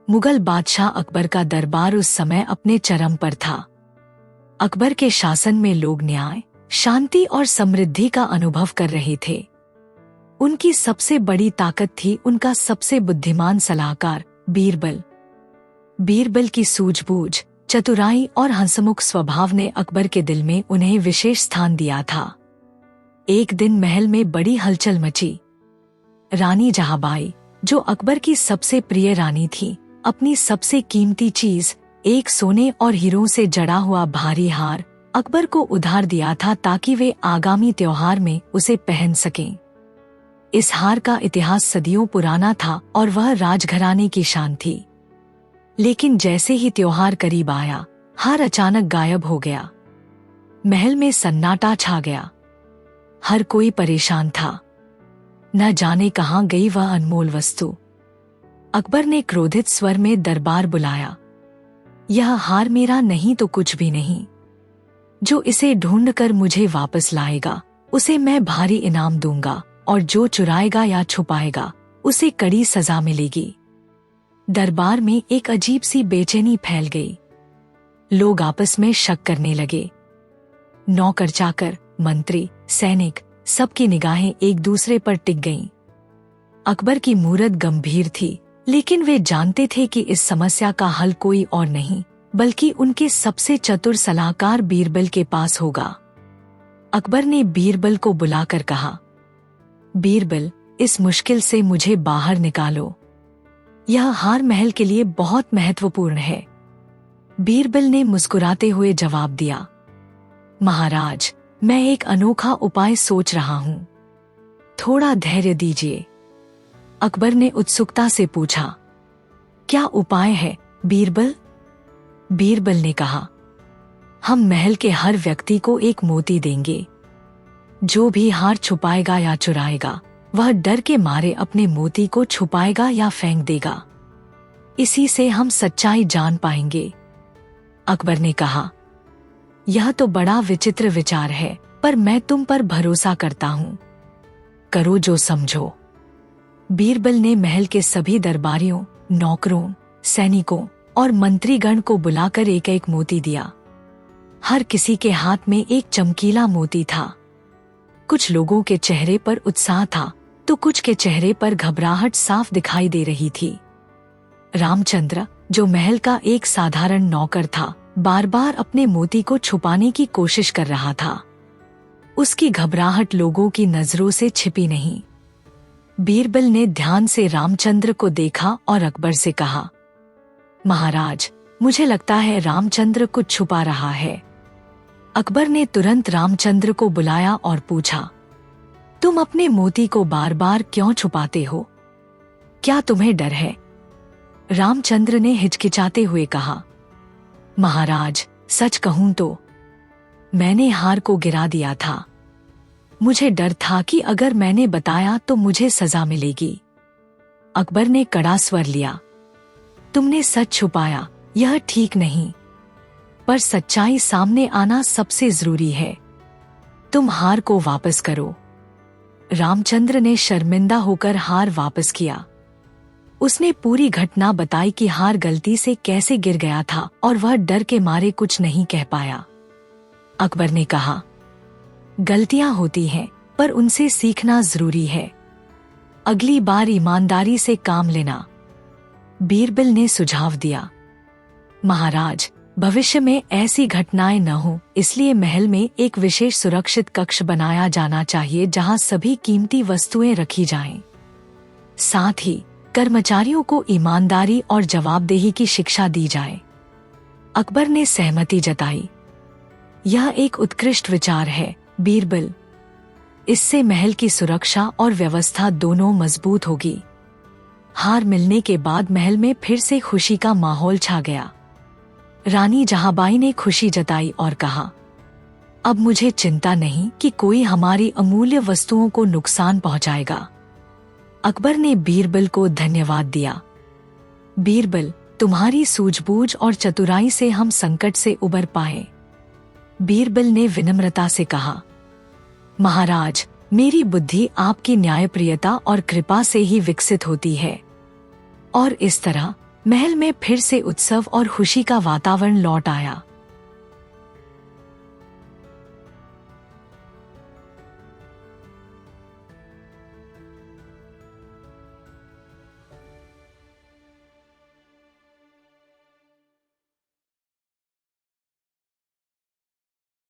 मुगल बादशाह अकबर का दरबार उस समय अपने चरम पर था। अकबर के शासन में लोग न्याय, शांति और समृद्धि का अनुभव कर रहे थे। उनकी सबसे बड़ी ताकत थी उनका सबसे बुद्धिमान सलाहकार बीरबल। बीरबल की सूझबूझ, चतुराई और हंसमुख स्वभाव ने अकबर के दिल में उन्हें विशेष स्थान दिया था। एक दिन महल में बड़ी हलचल मची। रानी जहांबाई, जो अकबर की सबसे प्रिय रानी थी, अपनी सबसे कीमती चीज, एक सोने और हीरों से जड़ा हुआ भारी हार, अकबर को उधार दिया था ताकि वे आगामी त्योहार में उसे पहन सकें। इस हार का इतिहास सदियों पुराना था और वह राजघराने की शान थी। लेकिन जैसे ही त्योहार करीब आया, हार अचानक गायब हो गया। महल में सन्नाटा छा गया। हर कोई परेशान था। न जाने कहां गई वह अनमोल वस्तु। अकबर ने क्रोधित स्वर में दरबार बुलाया। यह हार मेरा नहीं तो कुछ भी नहीं। जो इसे ढूंढकर मुझे वापस लाएगा, उसे मैं भारी इनाम दूंगा, और जो चुराएगा या छुपाएगा, उसे कड़ी सजा मिलेगी। दरबार में एक अजीब सी बेचैनी फैल गई। लोग आपस में शक करने लगे। नौकर चाकर, मंत्री, सैनिक, सबकी निगाहें एक दूसरे पर टिक गईं। अकबर की मूरत गंभीर थी, लेकिन वे जानते थे कि इस समस्या का हल कोई और नहीं, बल्कि उनके सबसे चतुर सलाहकार बीरबल के पास होगा। अकबर ने बीरबल को बुलाकर कहा, बीरबल, इस मुश्किल से मुझे बाहर निकालो। यह हार महल के लिए बहुत महत्वपूर्ण है। बीरबल ने मुस्कुराते हुए जवाब दिया, महाराज, मैं एक अनोखा उपाय सोच रहा हूं। थोड़ा धैर्य दीजिए। अकबर ने उत्सुकता से पूछा, क्या उपाय है बीरबल? बीरबल ने कहा, हम महल के हर व्यक्ति को एक मोती देंगे। जो भी हार छुपाएगा या चुराएगा, वह डर के मारे अपने मोती को छुपाएगा या फेंक देगा। इसी से हम सच्चाई जान पाएंगे। अकबर ने कहा, यह तो बड़ा विचित्र विचार है, पर मैं तुम पर भरोसा करता हूं। करो जो समझो। बीरबल ने महल के सभी दरबारियों, नौकरों, सैनिकों और मंत्रीगण को बुलाकर एक एक मोती दिया। हर किसी के हाथ में एक चमकीला मोती था। कुछ लोगों के चेहरे पर उत्साह था, तो कुछ के चेहरे पर घबराहट साफ दिखाई दे रही थी। रामचंद्र, जो महल का एक साधारण नौकर था, बार बार अपने मोती को छुपाने की कोशिश कर रहा था। उसकी घबराहट लोगों की नजरों से छिपी नहीं। बीरबल ने ध्यान से रामचंद्र को देखा और अकबर से कहा, महाराज, मुझे लगता है रामचंद्र कुछ छुपा रहा है। अकबर ने तुरंत रामचंद्र को बुलाया और पूछा, तुम अपने मोती को बार बार क्यों छुपाते हो? क्या तुम्हें डर है? रामचंद्र ने हिचकिचाते हुए कहा, महाराज, सच कहूं तो मैंने हार को गिरा दिया था। मुझे डर था कि अगर मैंने बताया तो मुझे सजा मिलेगी। अकबर ने कड़ा स्वर लिया, तुमने सच छुपाया, यह ठीक नहीं, पर सच्चाई सामने आना सबसे जरूरी है। तुम हार को वापस करो। रामचंद्र ने शर्मिंदा होकर हार वापस किया। उसने पूरी घटना बताई कि हार गलती से कैसे गिर गया था और वह डर के मारे कुछ नहीं कह पाया। अकबर ने कहा, गलतियां होती हैं, पर उनसे सीखना जरूरी है। अगली बार ईमानदारी से काम लेना। बीरबल ने सुझाव दिया, महाराज, भविष्य में ऐसी घटनाएं न हो, इसलिए महल में एक विशेष सुरक्षित कक्ष बनाया जाना चाहिए जहां सभी कीमती वस्तुएं रखी जाएं। साथ ही कर्मचारियों को ईमानदारी और जवाबदेही की शिक्षा दी जाए। अकबर ने सहमति जताई। यह एक उत्कृष्ट विचार है बीरबल। इससे महल की सुरक्षा और व्यवस्था दोनों मजबूत होगी। हार मिलने के बाद महल में फिर से खुशी का माहौल छा गया। रानी जहांबाई ने खुशी जताई और कहा, अब मुझे चिंता नहीं कि कोई हमारी अमूल्य वस्तुओं को नुकसान पहुंचाएगा। अकबर ने बीरबल को धन्यवाद दिया। बीरबल, तुम्हारी सूझबूझ और चतुराई से हम संकट से उबर पाए। बीरबल ने विनम्रता से कहा, महाराज, मेरी बुद्धि आपकी न्यायप्रियता और कृपा से ही विकसित होती है, और इस तरह महल में फिर से उत्सव और खुशी का वातावरण लौट आया।